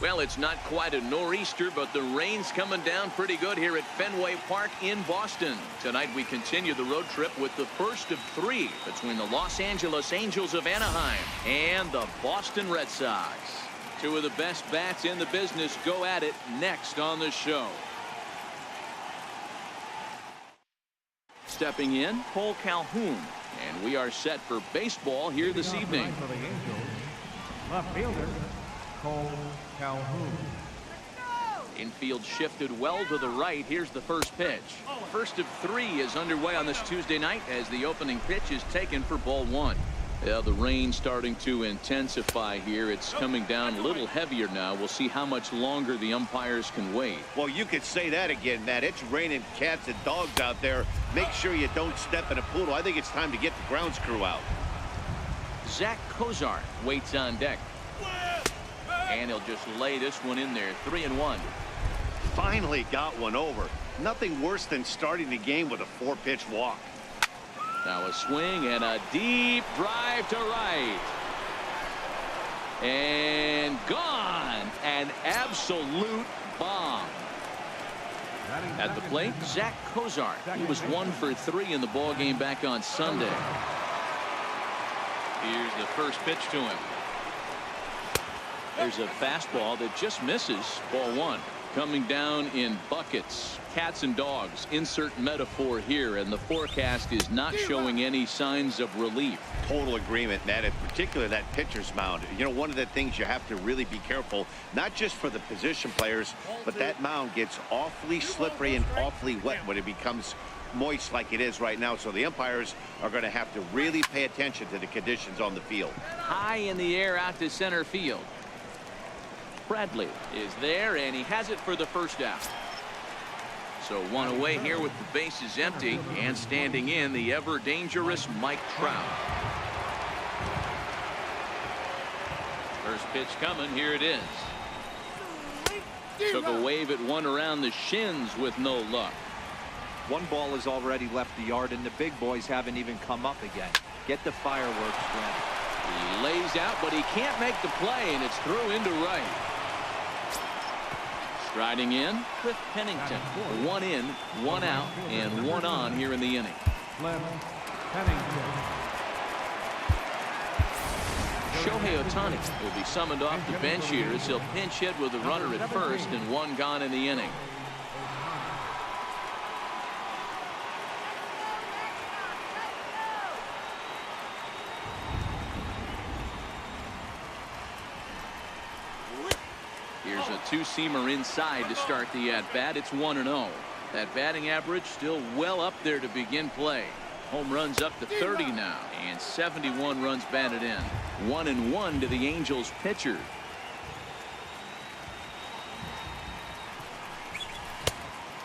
Well, it's not quite a nor'easter, but the rain's coming down pretty good here at Fenway Park in Boston. Tonight we continue the road trip with the first of 3 between the Los Angeles Angels of Anaheim and the Boston Red Sox. 2 of the best bats in the business go at it next on the show. Stepping in, Cole Calhoun, and we are set for baseball here this evening. For the Angels, left fielder Cole Calhoun. Infield shifted well to the right. Here's the first pitch. First of 3 is underway on this Tuesday night as the opening pitch is taken for ball 1. Yeah, the rain starting to intensify here. It's coming down a little heavier now. We'll see how much longer the umpires can wait. Well, you could say that again, Matt. It's raining cats and dogs out there. Make sure you don't step in a poodle. I think it's time to get the grounds crew out. Zach Kozar waits on deck. And he'll just lay this one in there. 3-1. Finally got one over. Nothing worse than starting the game with a 4-pitch walk. Now a swing and a deep drive to right. And gone. An absolute bomb. At the plate, Zach Kozar. He was 1 for 3 in the ball game back on Sunday. Here's the first pitch to him. There's a fastball that just misses. Ball 1. Coming down in buckets. Cats and dogs. Insert metaphor here, and the forecast is not showing any signs of relief. Total agreement, Matt. In particular, that pitcher's mound. You know, one of the things you have to really be careful, not just for the position players, but that mound gets awfully slippery and awfully wet when it becomes moist like it is right now. So the umpires are going to have to really pay attention to the conditions on the field. High in the air out to center field. Bradley is there, and he has it for the first out. So 1 away here with the bases empty, and standing in the ever dangerous Mike Trout. First pitch coming. Here it is. Took a wave at one around the shins with no luck. 1 ball has already left the yard, and the big boys haven't even come up again. Get the fireworks ready. He lays out, but he can't make the play, and it's through into right. Striding in, Cliff Pennington. 1 in, 1 out, and 1 on here in the inning. Cliff Pennington. Shohei Ohtani will be summoned off the bench here as he'll pinch hit with a runner at first and 1 gone in the inning. Here's a 2-seamer inside to start the at-bat. It's 1-0. That batting average still well up there to begin play. Home runs up to 30 now, and 71 runs batted in. 1-1 to the Angels pitcher.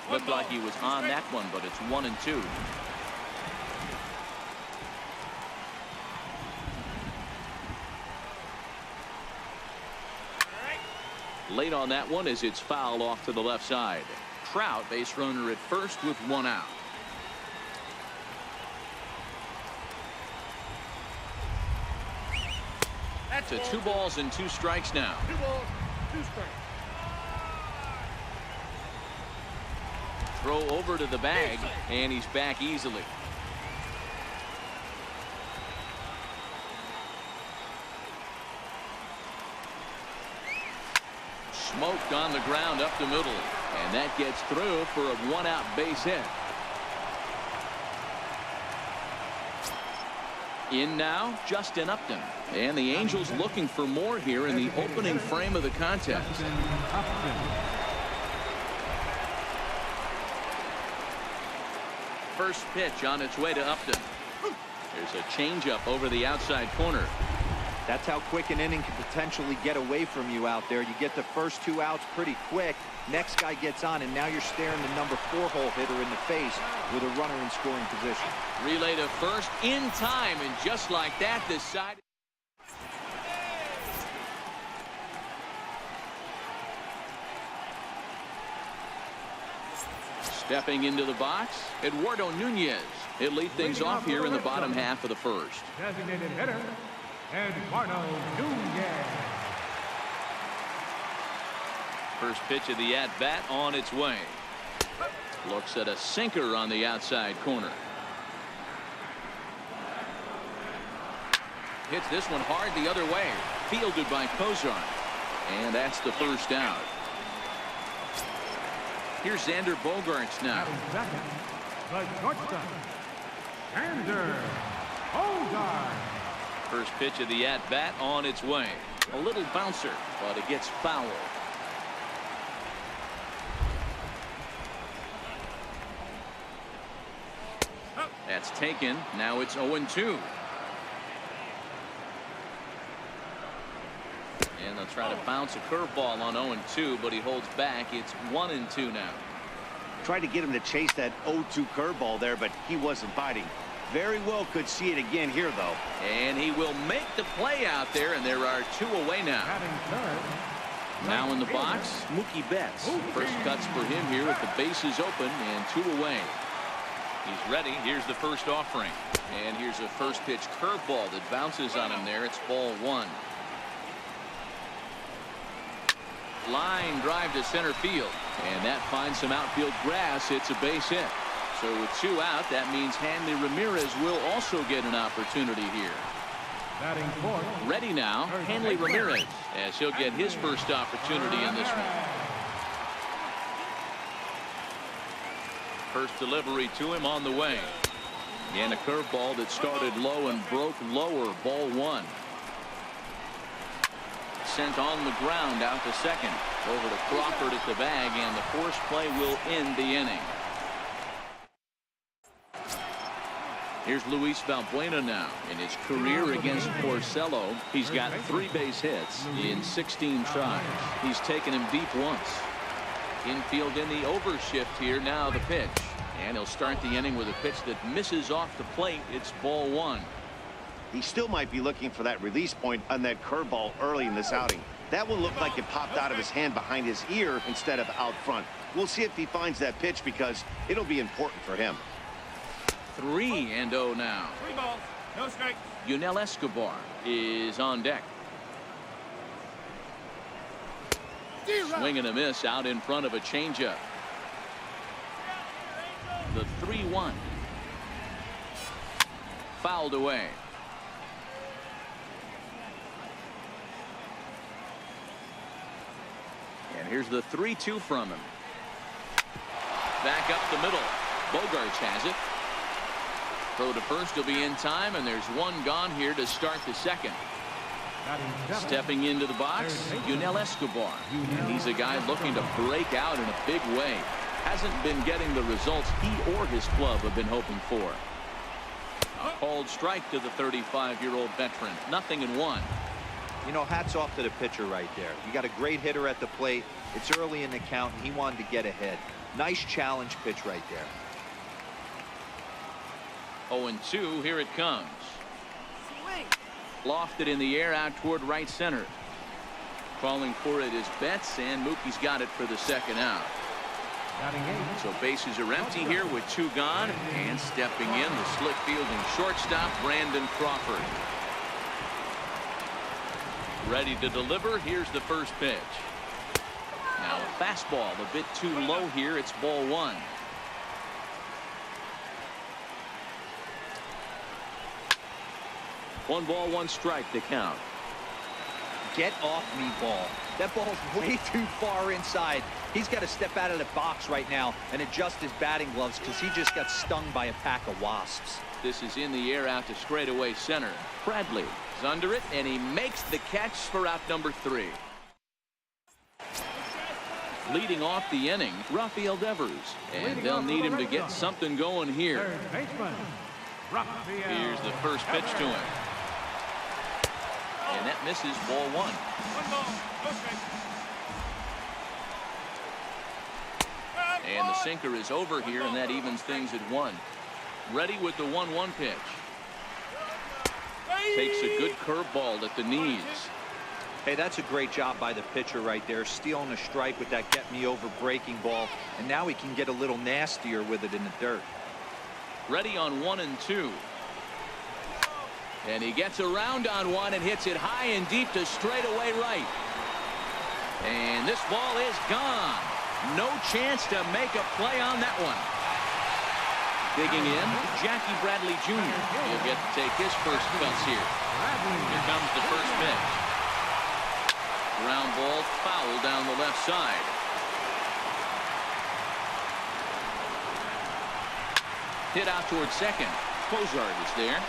Looked like he was on that one, but it's 1-2. Late on that one as it's fouled off to the left side. Trout, base runner at first with 1 out. To 2 balls and 2 strikes now. 2 balls, 2 strikes. Throw over to the bag, and he's back easily. Smoked on the ground up the middle, and that gets through for a 1-out base hit. In now, Justin Upton, and the Angels looking for more here in the opening frame of the contest. First pitch on its way to Upton. There's a changeup over the outside corner. That's how quick an inning can potentially get away from you out there. You get the first 2 outs pretty quick. Next guy gets on, and now you're staring the number 4 hole hitter in the face with a runner in scoring position. Relay to first in time, and just like that, this side. Stepping into the box, Eduardo Nunez. He'll lead things off here in the bottom half of the first. Designated hitter, Eduardo Nunez. First pitch of the at-bat on its way. Looks at a sinker on the outside corner. Hits this one hard the other way. Fielded by Kozar. And that's the first out. Here's Xander Bogaerts now. Second, the shortstop, Xander Bogaerts. First pitch of the at-bat on its way. A little bouncer, but it gets fouled. That's taken. Now it's 0-2. And they'll try to bounce a curveball on 0-2, but he holds back. It's 1-2 now. Tried to get him to chase that 0-2 curveball there, but he wasn't biting. Very well could see it again here, though. And he will make the play out there, and there are 2 away now. Now in the box, Mookie Betts. First cuts for him here with the bases open and 2 away. He's ready. Here's the first offering. And here's a first pitch curveball that bounces on him there. It's ball 1. Line drive to center field. And that finds some outfield grass. It's a base hit. So with 2 out, that means Hanley Ramirez will also get an opportunity here. Ready now, Hanley Ramirez, as he'll get his first opportunity in this one. First delivery to him on the way. And a curveball that started low and broke lower, ball 1. Sent on the ground out to second. Over to Crawford at the bag, and the force play will end the inning. Here's Luis Valbuena now. In his career against Porcello, he's got 3 base hits in 16 tries. He's taken him deep once. Infield in the overshift here. Now the pitch. And he'll start the inning with a pitch that misses off the plate. It's ball 1. He still might be looking for that release point on that curveball early in this outing. That one looked like it popped out of his hand behind his ear instead of out front. We'll see if he finds that pitch because it'll be important for him. 3-0 now. 3 balls, no strikes. Yunel Escobar is on deck. Swing and a miss out in front of a changeup. The 3-1. Fouled away. And here's the 3-2 from him. Back up the middle. Bogaerts has it. Throw to first will be in time, and there's 1 gone here to start the second. Stepping into the box, Yunel Escobar. And he's a guy looking to break out in a big way. Hasn't been getting the results he or his club have been hoping for. Called strike to the 35-year-old veteran. 0-1. You know, hats off to the pitcher right there. You got a great hitter at the plate. It's early in the count, and he wanted to get ahead. Nice challenge pitch right there. 0-2, here it comes. Lofted in the air out toward right center. Calling for it is Betts, and Mookie's got it for the second out. So bases are empty here with 2 gone, and stepping in, the slick fielding shortstop, Brandon Crawford. Ready to deliver. Here's the first pitch. Now a fastball a bit too low here. It's ball 1. One ball, 1 strike to count. Get off me, ball. That ball's way too far inside. He's got to step out of the box right now and adjust his batting gloves because he just got stung by a pack of wasps. This is in the air out to straightaway center. Bradley is under it, and he makes the catch for out number 3. Leading off the inning, Rafael Devers, and they'll need him to get something going here. Here's the first pitch to him. And that misses, ball 1. And the sinker is over here, and that evens things at 1. Ready with the 1-1 pitch. Takes a good curveball at the knees. Hey, that's a great job by the pitcher right there, stealing a strike with that get-me-over breaking ball, and now he can get a little nastier with it in the dirt. Ready on 1-2. And he gets around on 1 and hits it high and deep to straightaway right. And this ball is gone. No chance to make a play on that one. Digging in, Jackie Bradley Jr. He'll get to take his first cuts here. Here comes the first pitch. Ground ball foul down the left side. Hit out towards second. Cozart is there.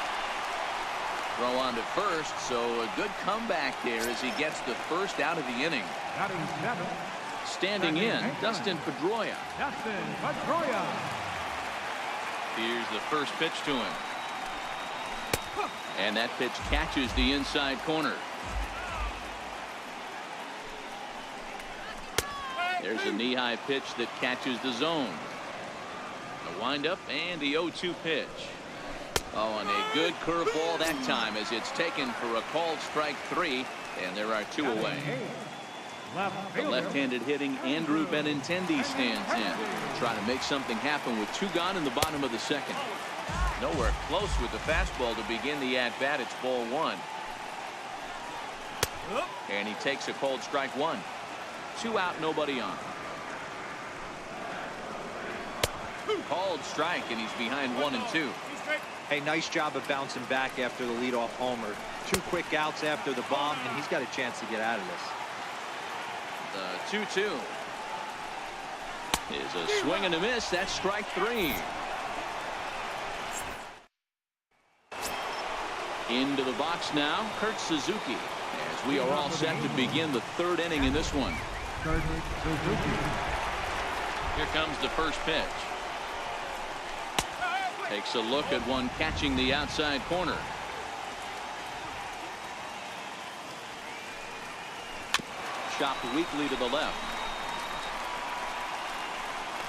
Throw on to first, so a good comeback there as he gets the first out of the inning. Standing in, Dustin Pedroia. Here's the first pitch to him. And that pitch catches the inside corner. There's a knee-high pitch that catches the zone. The windup and the 0-2 pitch. Oh, and a good curveball that time as it's taken for a called strike 3, and there are 2 away. The left-handed hitting Andrew Benintendi stands in. Trying to make something happen with 2 gone in the bottom of the second. Nowhere close with the fastball to begin the at-bat. It's ball 1. And he takes a called strike 1. 2 out, nobody on. Called strike, and he's behind 1 and 2. Hey, nice job of bouncing back after the leadoff homer. 2 quick outs after the bomb, and he's got a chance to get out of this. The 2-2 is a swing and a miss. That's strike 3. Into the box now, Kurt Suzuki, as we are all set to begin the 3rd inning in this one. Here comes the first pitch. Takes a look at one catching the outside corner. Chopped weakly to the left.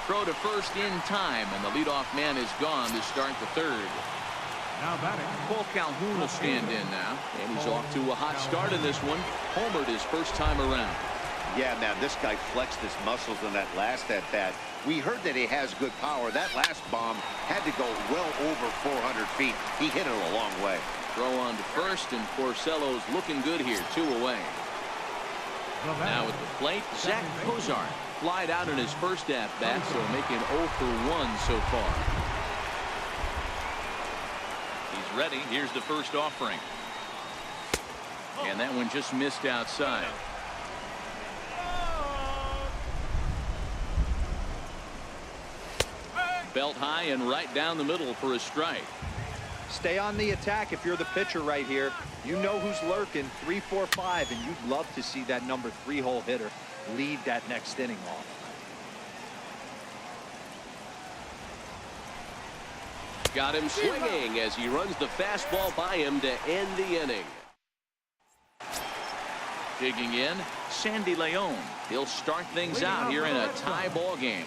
Throw to first in time, and the leadoff man is gone to start the 3rd. Now batting. Paul Calhoun will stand in now, and he's off to a hot start in this one. Homered his first time around. Yeah, now this guy flexed his muscles in that last at-bat. We heard that he has good power. That last bomb had to go well over 400 feet. He hit it a long way. Throw on to first, and Porcello's looking good here. 2 away. Now at the plate, Zach Cozart flied out in his first at-bat, so making 0 for 1 so far. He's ready. Here's the first offering. And that one just missed outside. Belt high and right down the middle for a strike. Stay on the attack if you're the pitcher right here. You know who's lurking. 3, 4, 5, and you'd love to see that number 3-hole hitter lead that next inning off. Got him swinging as he runs the fastball by him to end the inning. Digging in, Sandy Leon. He'll start things out here in a tie ball game.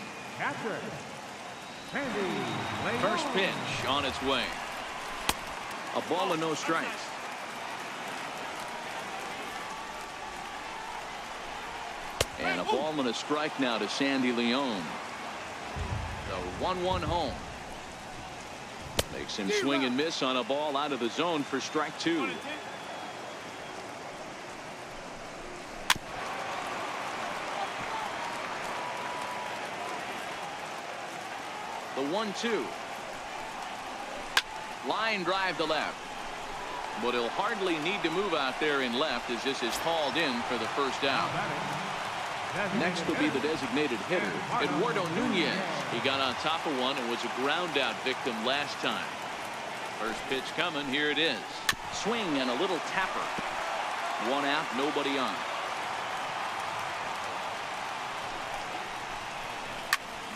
First pitch on its way. A ball and no strikes. And a ball and a strike now to Sandy Leon. The 1-1 home. Makes him swing and miss on a ball out of the zone for strike 2. The 1-2. Line drive to left. But he'll hardly need to move out there in left as this is called in for the first out. Next will be the designated hitter, Eduardo Nunez. He got on top of one and was a ground out victim last time. First pitch coming. Here it is. Swing and a little tapper. 1 out, nobody on.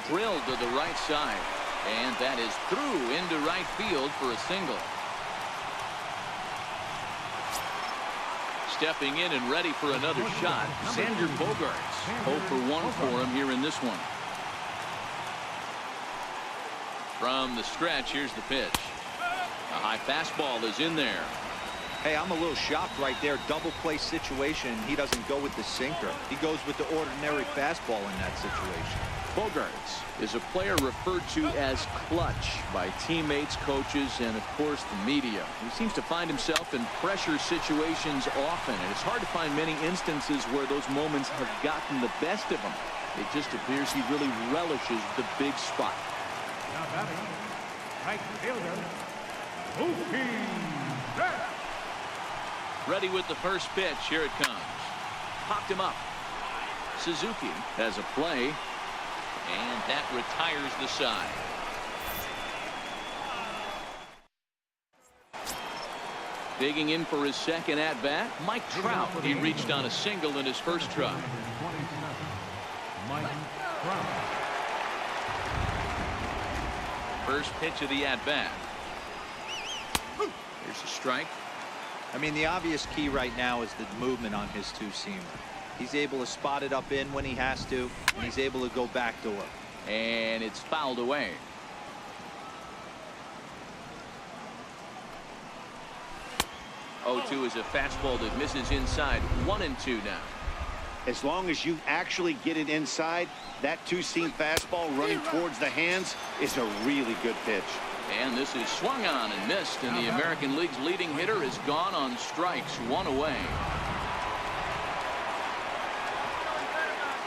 Drilled to the right side, and that is through into right field for a single. Stepping in and ready for another shot, Xander Bogaerts. 0 for 1 for him here in this one. From the stretch, here's the pitch. A high fastball is in there. Hey, I'm a little shocked right there. Double play situation. He doesn't go with the sinker. He goes with the ordinary fastball in that situation. Bogarts is a player referred to as clutch by teammates, coaches, and of course the media. He seems to find himself in pressure situations often, and it's hard to find many instances where those moments have gotten the best of him. It just appears he really relishes the big spot. Now batting, right fielder, Ohtani. Ready with the first pitch. Here it comes. Popped him up. Suzuki has a play, and that retires the side. Digging in for his second at-bat, Mike Trout. He reached on a single in his first try. Mike Trout. First pitch of the at-bat. Here's a strike. I mean, the obvious key right now is the movement on his two-seamer. He's able to spot it up in when he has to, and he's able to go backdoor. And it's fouled away. Oh-2 is a fastball that misses inside. 1-2 now. As long as you actually get it inside, that two-seam fastball running towards the hands is a really good pitch. And this is swung on and missed, and the American League's leading hitter is gone on strikes. 1 away.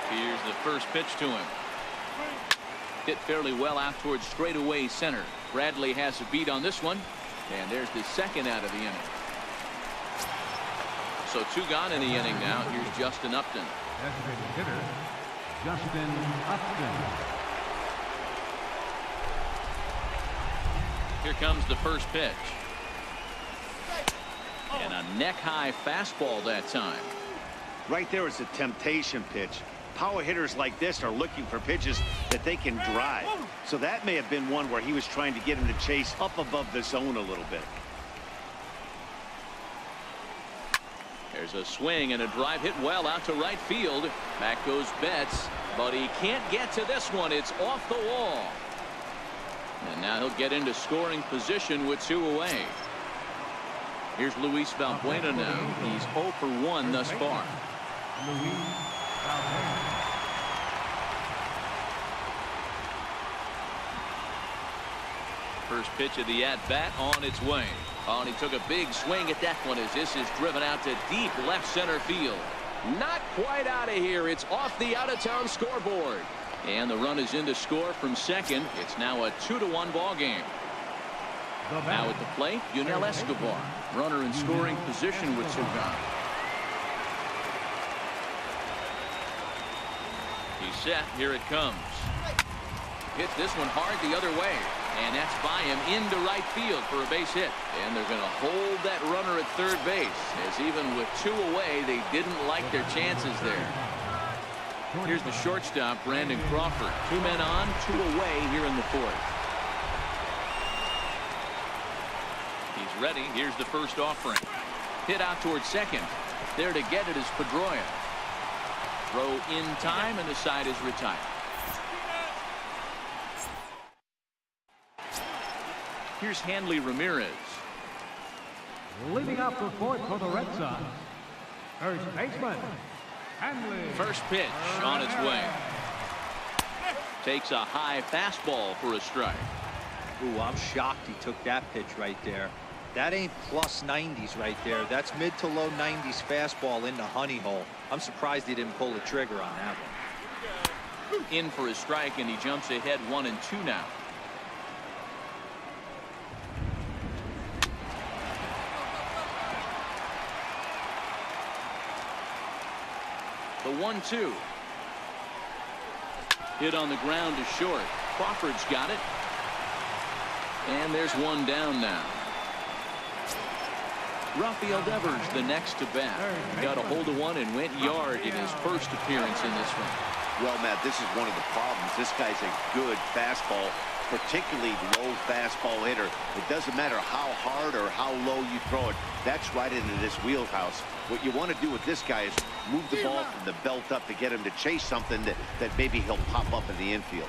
Here's the first pitch to him. Hit fairly well out towards straightaway center. Bradley has a beat on this one, and there's the second out of the inning. So 2 gone in the inning now. Here's Justin Upton. Designated hitter, Justin Upton. Here comes the first pitch. And a neck-high fastball that time. Right there is a temptation pitch. Power hitters like this are looking for pitches that they can drive. So that may have been one where he was trying to get him to chase up above the zone a little bit. There's a swing and a drive hit well out to right field. Back goes Betts, but he can't get to this one. It's off the wall. And now he'll get into scoring position with 2 away. Here's Luis Valbuena now. He's 0 for 1 thus far. Luis Valbuena. First pitch of the at-bat on its way. Oh, and he took a big swing at that one as this is driven out to deep left center field. Not quite out of here. It's off the out-of-town scoreboard. And the run is in to score from second. It's now a 2-1 ball game. Now at the plate, Yunel Escobar. Runner in scoring position with 2 gone. He's set. Here it comes. Hit this one hard the other way. And that's by him into right field for a base hit. And they're going to hold that runner at third base, as even with 2 away, they didn't like their chances there. Here's the shortstop, Brandon Crawford. 2 men on, 2 away here in the 4th. He's ready. Here's the first offering. Hit out towards second. There to get it is Pedroia. Throw in time, and the side is retired. Here's Hanley Ramirez. Leading off the 4th for the Red Sox, first baseman, Hanley. First pitch on its way. Takes a high fastball for a strike. Ooh, I'm shocked he took that pitch right there. That ain't plus 90s right there. That's mid to low 90s fastball into honey hole. I'm surprised he didn't pull the trigger on that one. In for a strike, and he jumps ahead 1-2 now. The 1-2. Hit on the ground to short. Crawford's got it. And there's one down now. Rafael Devers the next to bat. Got a hold of one and went yard in his first appearance in this one. Well, Matt, this is one of the problems. This guy's a good fastball, particularly low fastball hitter. It doesn't matter how hard or how low you throw it. That's right into this wheelhouse. What you want to do with this guy is move the ball from the belt up to get him to chase something that maybe he'll pop up in the infield.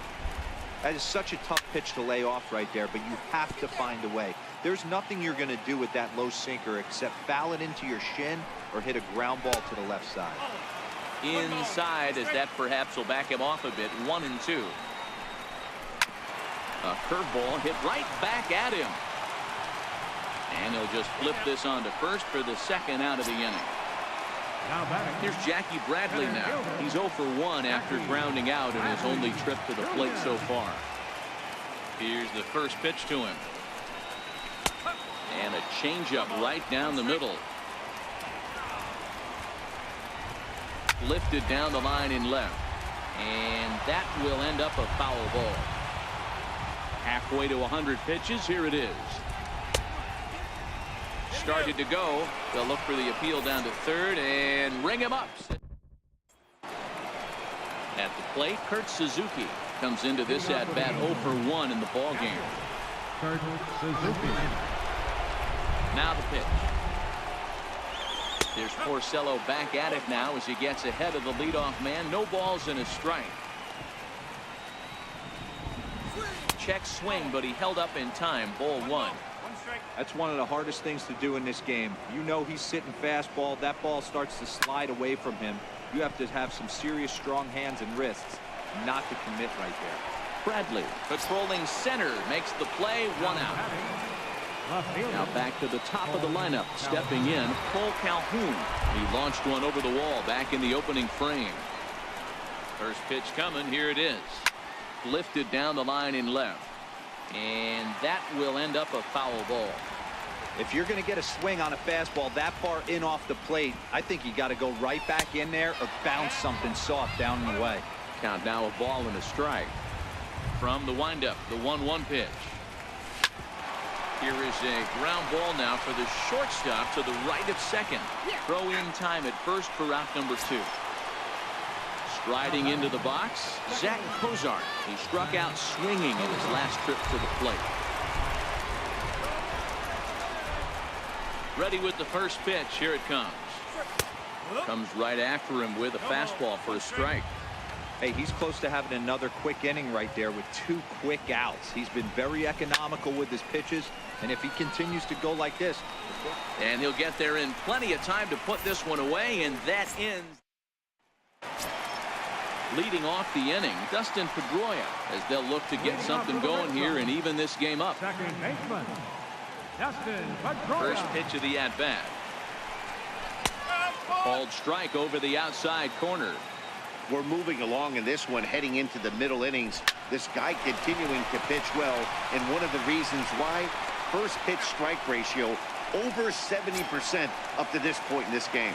That is such a tough pitch to lay off right there, but you have to find a way. There's nothing you're going to do with that low sinker except foul it into your shin or hit a ground ball to the left side. inside, as that perhaps will back him off a bit. 1-2. A curveball hit right back at him. And he'll just flip this on to first for the second out of the inning. Here's Jackie Bradley now. He's 0 for 1 after grounding out in his only trip to the plate so far. Here's the first pitch to him. And a changeup right down the middle. Lifted down the line in left. And that will end up a foul ball. Halfway to 100 pitches. Here it is. Started to go. They'll look for the appeal down to third and ring him up. At the plate, Kurt Suzuki comes into this at bat 0 for 1 in the ball game. Kurt Suzuki. Now the pitch. There's Porcello back at it now as he gets ahead of the leadoff man. No balls and a strike. Check swing, but he held up in time. Ball 1. That's one of the hardest things to do in this game. You know he's sitting fastball. That ball starts to slide away from him. You have to have some serious strong hands and wrists not to commit right there. Bradley patrolling center makes the play. 1 out. Now back to the top of the lineup. Stepping in, Cole Calhoun. He launched one over the wall back in the opening frame. First pitch coming. Here it is. Lifted down the line in left. And that will end up a foul ball. If you're going to get a swing on a fastball that far in off the plate, I think you got to go right back in there or bounce something soft down the way. Count now a ball and a strike. From the windup, the 1-1 pitch. Here is a ground ball now for the shortstop to the right of second. Throw in time at first for out number 2. Striding into the box, Zach Cozart. He struck out swinging in his last trip to the plate. Ready with the first pitch. Here it comes. Comes right after him with a fastball for a strike. Hey, he's close to having another quick inning right there with 2 quick outs. He's been very economical with his pitches, and if he continues to go like this. And he'll get there in plenty of time to put this one away, and that ends. Leading off the inning, Dustin Pedroia, as they'll look to get something going here and even this game up. Second baseman, Dustin Pedroia. First pitch of the at-bat. Called strike over the outside corner. We're moving along in this one, heading into the middle innings. This guy continuing to pitch well, and one of the reasons why, first pitch strike ratio over 70% up to this point in this game.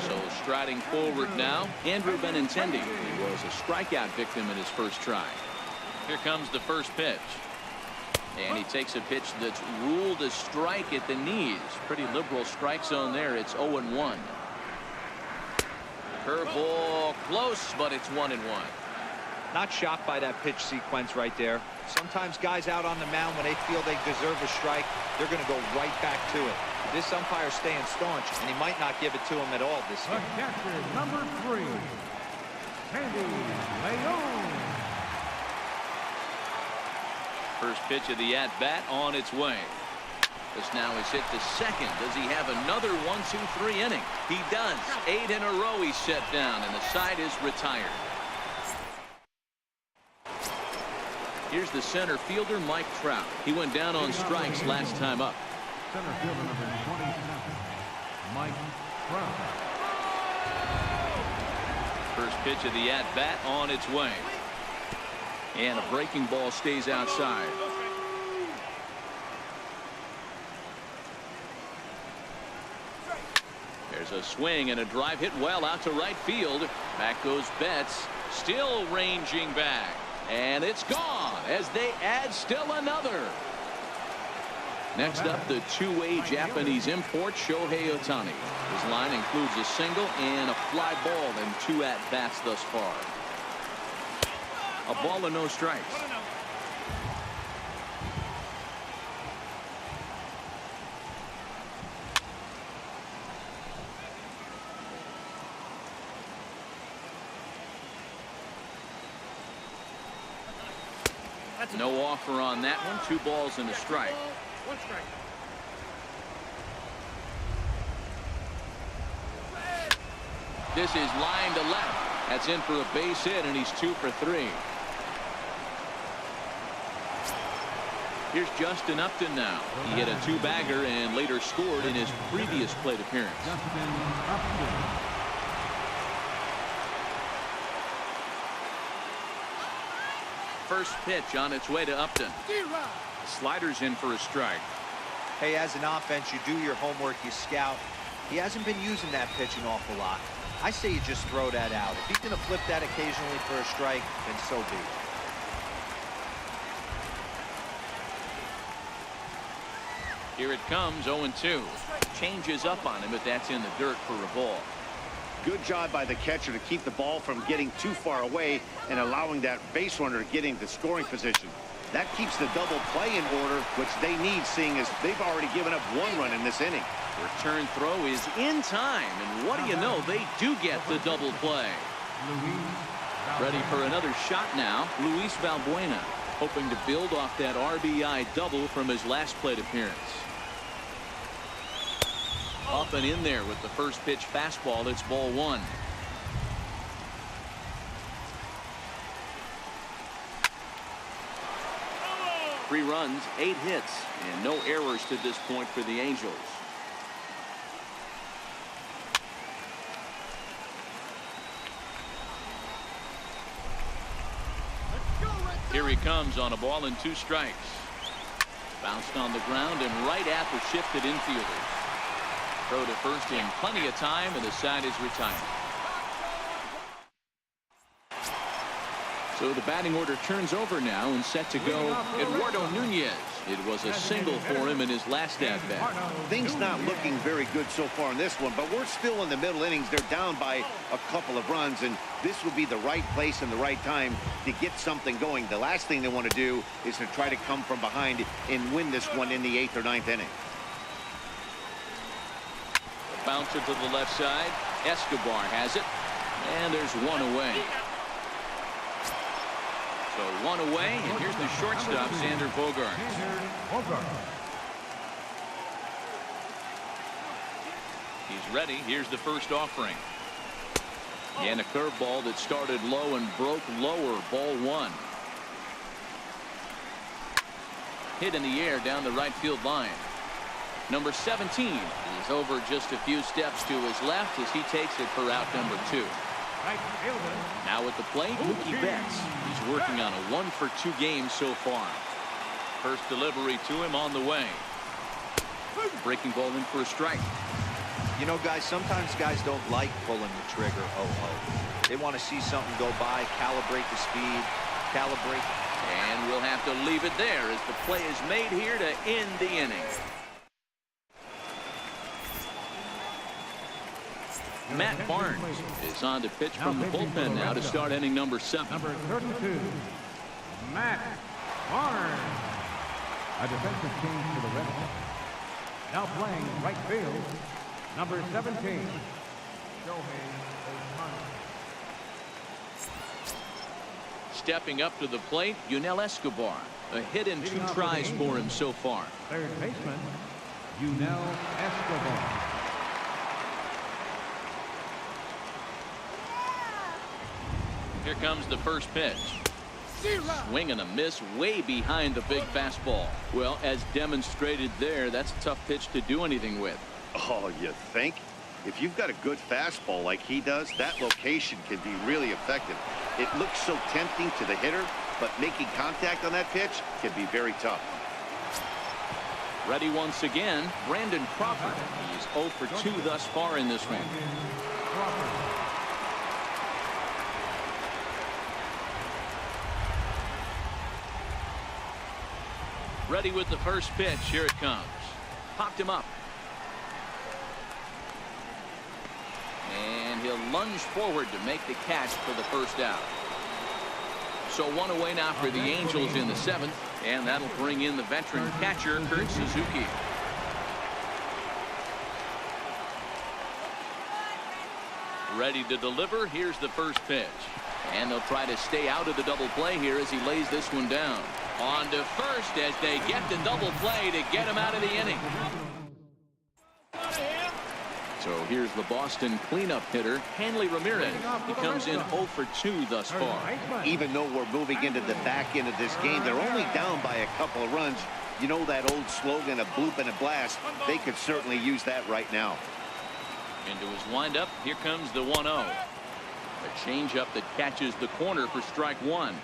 So striding forward now, Andrew Benintendi. He was a strikeout victim in his first try. Here comes the first pitch. And he takes a pitch that's ruled a strike at the knees. Pretty liberal strike zone there. It's 0-1. Curveball close, but it's 1-1. Not shocked by that pitch sequence right there. Sometimes guys out on the mound, when they feel they deserve a strike, they're going to go right back to it. This umpire's staying staunch, and he might not give it to him at all this game. The catcher, number 3, Sandy Leon. First pitch of the at-bat on its way. This now is hit to second. Does he have another 1-2-3 inning? He does. 8 in a row he's set down, and the side is retired. Here's the center fielder, Mike Trout. He went down on strikes last time up. Center fielder number 27, Mike Trout. First pitch of the at-bat on its way. And a breaking ball stays outside. There's a swing and a drive hit well out to right field. Back goes Betts, still ranging back. And it's gone as they add still another. Next up, the two-way Japanese import, Shohei Ohtani. His line includes a single and a fly ball and 2 at-bats thus far. A ball and no strikes. No offer on that one. 2 balls and a strike. 1 strike. This is line to left. That's in for a base hit, and he's 2 for 3. Here's Justin Upton now. He hit a 2-bagger and later scored in his previous plate appearance. First pitch on its way to Upton. Sliders in for a strike. Hey, as an offense, you do your homework, you scout. He hasn't been using that pitch an awful lot. I say you just throw that out. If he's going to flip that occasionally for a strike, then so be it. Here it comes, 0-2. Changes up on him, but that's in the dirt for a ball. Good job by the catcher to keep the ball from getting too far away and allowing that base runner to get into scoring position. That keeps the double play in order, which they need, seeing as they've already given up 1 run in this inning. Return throw is in time, and what do you know, they do get the double play. Ready for another shot now, Luis Valbuena, hoping to build off that RBI double from his last plate appearance. Up and in there with the first pitch fastball. It's ball 1. Three runs, 8 hits, and no errors to this point for the Angels. Here he comes on a ball and 2 strikes. Bounced on the ground and right at the shifted infielders. Throw to first in plenty of time, and the side is retired. So the batting order turns over now and set to go Eduardo Nunez. It was a single for him in his last at-bat. Things not looking very good so far in this one, but we're still in the middle innings. They're down by a couple of runs, and this would be the right place and the right time to get something going. The last thing they want to do is to try to come from behind and win this one in the 8th or 9th inning. Bouncer to the left side. Escobar has it, and there's 1 away. So 1 away, and here's the shortstop, Xander Bogaerts. He's ready. Here's the first offering. And a curveball that started low and broke lower. Ball 1. Hit in the air down the right field line. Number 17 is over just a few steps to his left as he takes it for out number 2. Now at the plate, Mookie Betts. He's working on a 1-for-2 game so far. First delivery to him on the way. Breaking ball in for a strike. You know, guys, sometimes guys don't like pulling the trigger. They want to see something go by, calibrate the speed, calibrate. And we'll have to leave it there as the play is made here to end the inning. Matt Barnes is on to pitch from the bullpen now to start inning number 7. Number 32, Matt Barnes. A defensive change for the Red Sox. Now playing right field, number 17, Shohei Ohtani. Stepping up to the plate, Yunel Escobar. A hit and 2 tries for him so far. Third baseman, Yunel Escobar. Here comes the first pitch. Swing and a miss way behind the big fastball. Well, as demonstrated there, that's a tough pitch to do anything with. Oh, you think? If you've got a good fastball like he does, that location can be really effective. It looks so tempting to the hitter, but making contact on that pitch can be very tough. Ready once again, Brandon Crawford. He's 0 for 2 thus far in this one. Ready with the first pitch. Here it comes. Popped him up. And he'll lunge forward to make the catch for the first out. So 1 away now for the Angels in the 7th. And that'll bring in the veteran catcher, Kurt Suzuki. Ready to deliver. Here's the first pitch. And they'll try to stay out of the double play here as he lays this one down. On to first as they get the double play to get him out of the inning. So here's the Boston cleanup hitter, Hanley Ramirez. He comes in 0 for 2 thus far. Even though we're moving into the back end of this game, they're only down by a couple of runs. You know that old slogan, a bloop and a blast. They could certainly use that right now. Into his windup, here comes the 1-0. A changeup that catches the corner for strike one.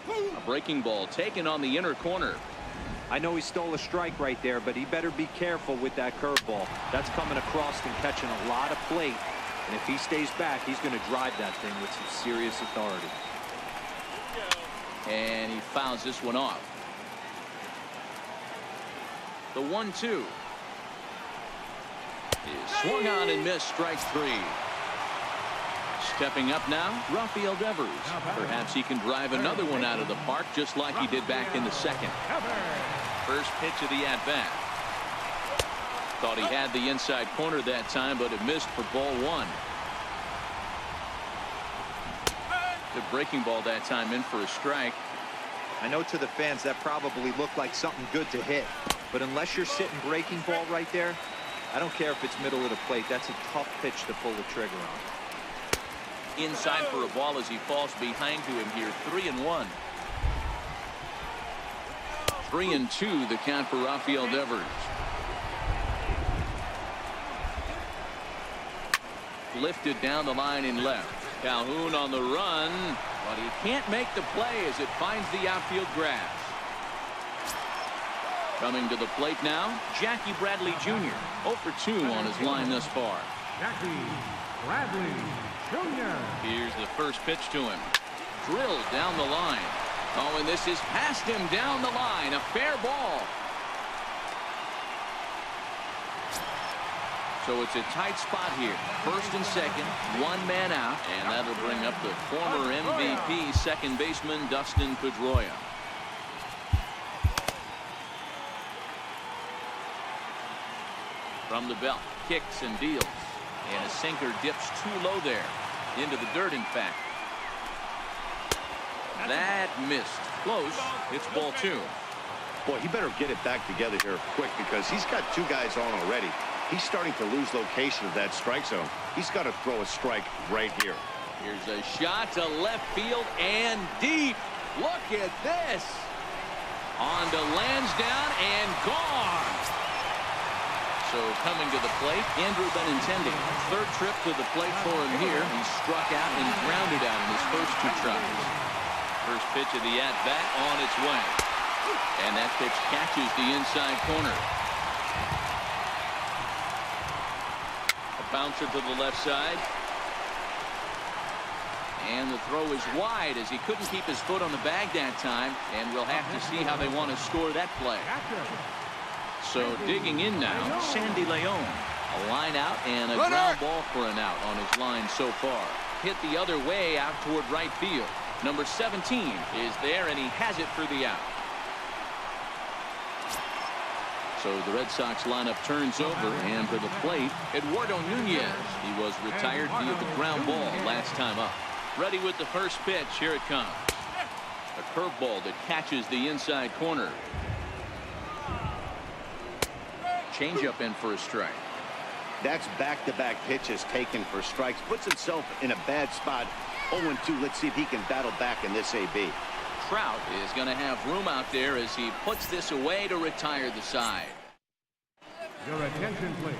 A breaking ball taken on the inner corner. I know he stole a strike right there, but he better be careful with that curveball. That's coming across and catching a lot of plate. And if he stays back, he's going to drive that thing with some serious authority. And he fouls this one off. The 1-2 is swung on and missed, strike three. Stepping up now, Rafael Devers. Perhaps he can drive another one out of the park just like he did back in the second. First pitch of the at-bat. Thought he had the inside corner that time, but it missed for ball one. The breaking ball that time in for a strike. I know to the fans that probably looked like something good to hit, but unless you're sitting breaking ball right there, I don't care if it's middle of the plate. That's a tough pitch to pull the trigger on. Inside for a ball as he falls behind to him here. 3-1. 3-2 the count for Rafael Devers. Lifted down the line in left. Calhoun on the run, but he can't make the play as it finds the outfield grass. Coming to the plate now, Jackie Bradley Jr. 0 for 2 on his line thus far. Jackie Bradley Jr. Here's the first pitch to him. Drilled down the line. Oh, and this is past him down the line. A fair ball. So it's a tight spot here. First and second, one man out, and that'll bring up the former MVP second baseman Dustin Pedroia. From the belt, kicks and deals, and a sinker dips too low there, into the dirt in fact. That missed. Close. It's ball two. Boy, he better get it back together here quick because he's got two guys on already. He's starting to lose location of that strike zone. He's got to throw a strike right here. Here's a shot to left field and deep. Look at this. On to Lansdowne and gone. So coming to the plate, Andrew Benintendi. Third trip to the plate for him here. He struck out and grounded out in his first two tries. First pitch of the at-bat on its way. And that pitch catches the inside corner. A bouncer to the left side. And the throw is wide as he couldn't keep his foot on the bag that time. And we'll have to see how they want to score that play. So digging in now, Sandy Leon. A line out and a ground ball for an out on his line so far. Hit the other way out toward right field. Number 17 is there, and he has it for the out. So the Red Sox lineup turns over, and to the plate, Eduardo Nunez. He was retired via the ground ball last time up. Ready with the first pitch. Here it comes. A curveball that catches the inside corner. Changeup in for a strike. That's back-to-back pitches taken for strikes. Puts himself in a bad spot. 0-2. Let's see if he can battle back in this AB. Trout is going to have room out there as he puts this away to retire the side. Your attention, please.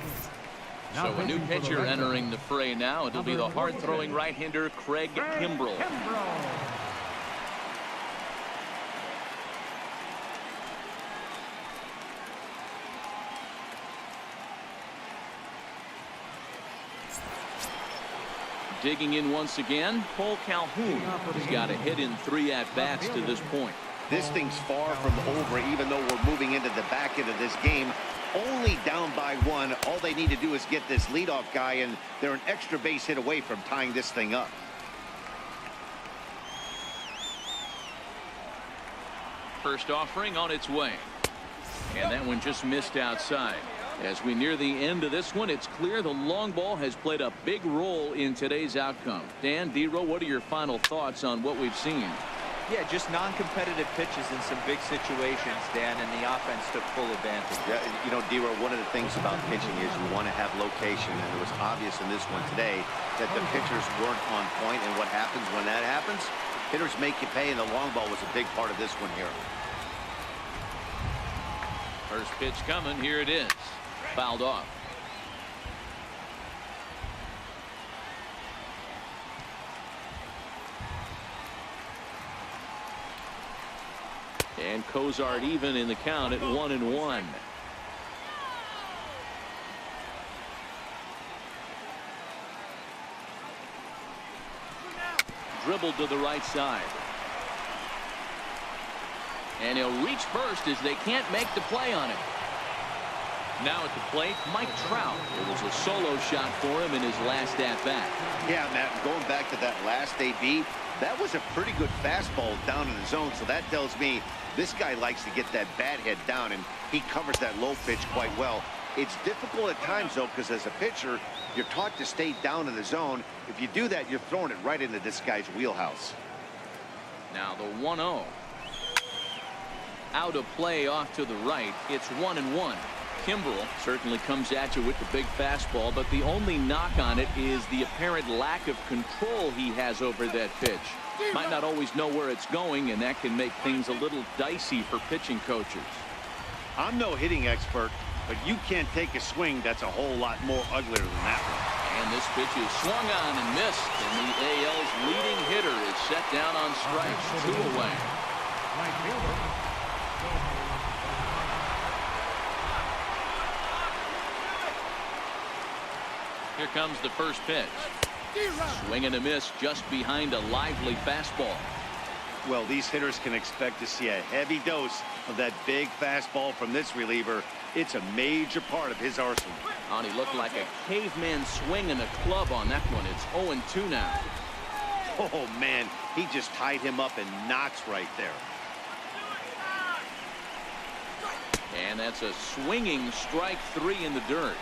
So a new pitcher entering the fray now. It'll be the hard-throwing right-hander Craig Kimbrell. Digging in once again, Paul Calhoun. He's got a hit in 3 at-bats to this point. This thing's far from over, even though we're moving into the back end of this game. Only down by 1. All they need to do is get this leadoff guy, and they're an extra base hit away from tying this thing up. First offering on its way. And that one just missed outside. As we near the end of this one, it's clear the long ball has played a big role in today's outcome. Dan, D-Row, what are your final thoughts on what we've seen? Yeah, just non-competitive pitches in some big situations, Dan, and the offense took full advantage. Yeah, you know, D-Row, one of the things about pitching is you want to have location, and it was obvious in this one today that the pitchers weren't on point, and what happens when that happens? Hitters make you pay, and the long ball was a big part of this one here. First pitch coming. Here it is. Fouled off. And Cozart even in the count at 1-1. Dribbled to the right side. And he'll reach first as they can't make the play on it. Now at the plate, Mike Trout. It was a solo shot for him in his last at-bat. Yeah, Matt, going back to that last AB, that was a pretty good fastball down in the zone, so that tells me this guy likes to get that bat head down, and he covers that low pitch quite well. It's difficult at times, though, because as a pitcher, you're taught to stay down in the zone. If you do that, you're throwing it right into this guy's wheelhouse. Now the 1-0. Out of play off to the right. It's 1-1. Kimbrel certainly comes at you with the big fastball, but the only knock on it is the apparent lack of control he has over that pitch. Might not always know where it's going, and that can make things a little dicey for pitching coaches. I'm no hitting expert, but you can't take a swing that's a whole lot more uglier than that one. And this pitch is swung on and missed, and the AL's leading hitter is set down on strikes, 2 away. Right fielder. Here comes the first pitch. Swing and a miss just behind a lively fastball. Well, these hitters can expect to see a heavy dose of that big fastball from this reliever. It's a major part of his arsenal. And he looked like a caveman swinging a club on that one. It's 0-2 now. Oh, man, he just tied him up in knots right there. And that's a swinging strike 3 in the dirt.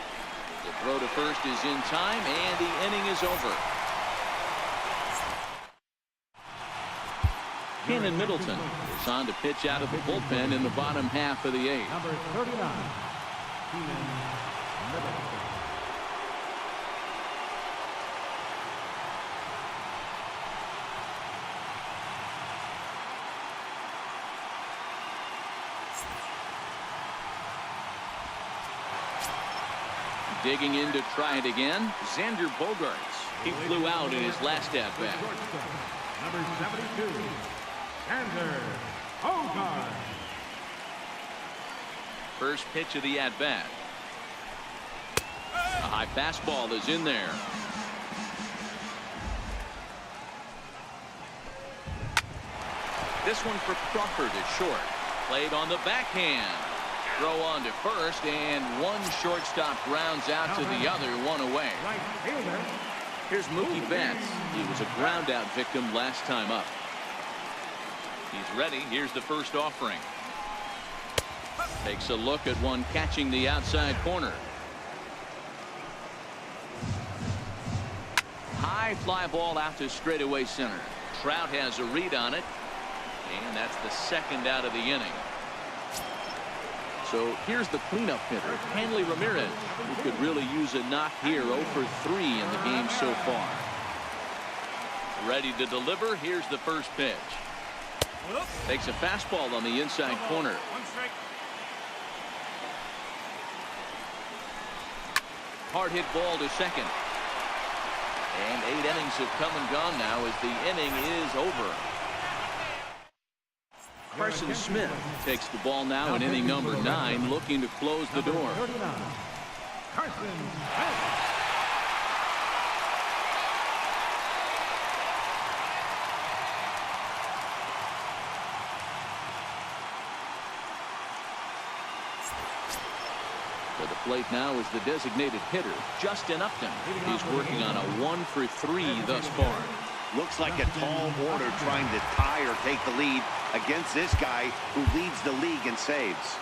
The throw to first is in time, and the inning is over. Kenan Middleton is on to pitch out of the bullpen in the bottom half of the 8th. Number 39, Kenan Middleton. Digging in to try it again, Xander Bogaerts. He flew out in his last at-bat. Number 72, Xander Bogaerts. First pitch of the at-bat. A high fastball is in there. This one for Crawford is short. Played on the backhand. Throw on to first, and one shortstop grounds out to the other, 1 away. Right fielder. Here's Mookie Betts. He was a ground out victim last time up. He's ready. Here's the first offering. Takes a look at one catching the outside corner. High fly ball out to straightaway center. Trout has a read on it, and that's the second out of the inning. So here's the cleanup hitter, Hanley Ramirez, who could really use a knock here. 0 for 3 in the game so far. Ready to deliver. Here's the first pitch. Takes a fastball on the inside corner. Hard hit ball to second. And 8 innings have come and gone now as the inning is over. Carson Smith takes the ball now in inning number 9, looking to close the door. 39, Carson Smith. To the plate now is the designated hitter, Justin Upton. He's working on a 1 for 3 thus far. Looks like a tall order trying to tie or take the lead against this guy who leads the league in saves.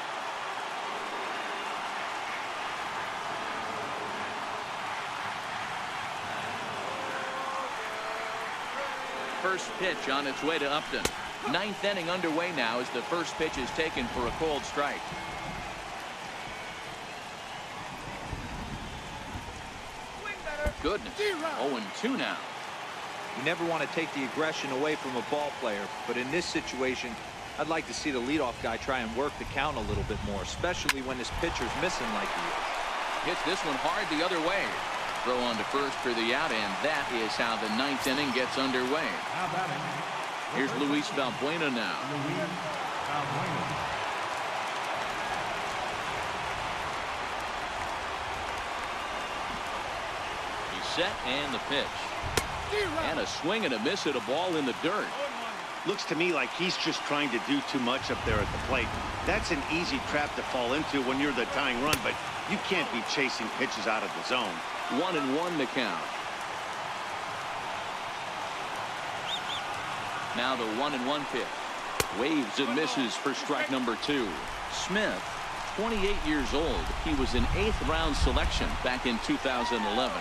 First pitch on its way to Upton. Ninth inning underway now as the first pitch is taken for a cold strike. Goodness. 0-2 now. You never want to take the aggression away from a ball player, but in this situation, I'd like to see the leadoff guy try and work the count a little bit more, especially when this pitcher's missing like he is. Hits this one hard the other way. Throw on to first for the out, and that is how the ninth inning gets underway. Here's Luis Valbuena now. He's set, and the pitch. And a swing and a miss at a ball in the dirt. Looks to me like he's just trying to do too much up there at the plate. That's an easy trap to fall into when you're the tying run, but you can't be chasing pitches out of the zone. 1-1 to count. Now the 1-1 pitch. Waves and misses for strike number 2. Smith, 28 years old. He was an 8th round selection back in 2011.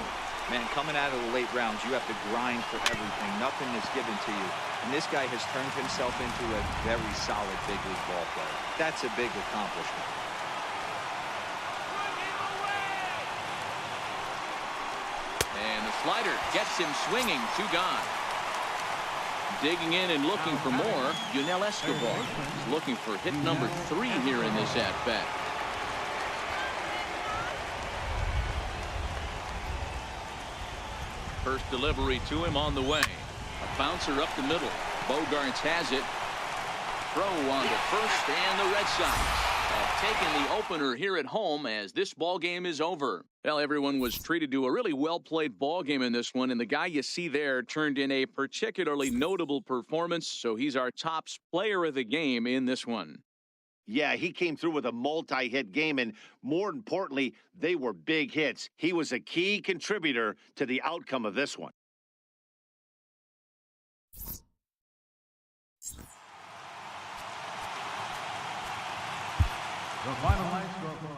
Man, coming out of the late rounds, you have to grind for everything. Nothing is given to you. And this guy has turned himself into a very solid big league ball player. That's a big accomplishment. And the slider gets him swinging. 2 gone. Digging in and looking for more, Yunel Escobar is looking for hit number 3 here in this at-bat. First delivery to him on the way. A bouncer up the middle. Bogarts has it. Throw on to first, and the Red Sox have taken the opener here at home as this ball game is over. Well, everyone was treated to a really well-played ball game in this one, and the guy you see there turned in a particularly notable performance, so he's our top player of the game in this one. Yeah, he came through with a multi-hit game, and more importantly, they were big hits. He was a key contributor to the outcome of this one. The final line score.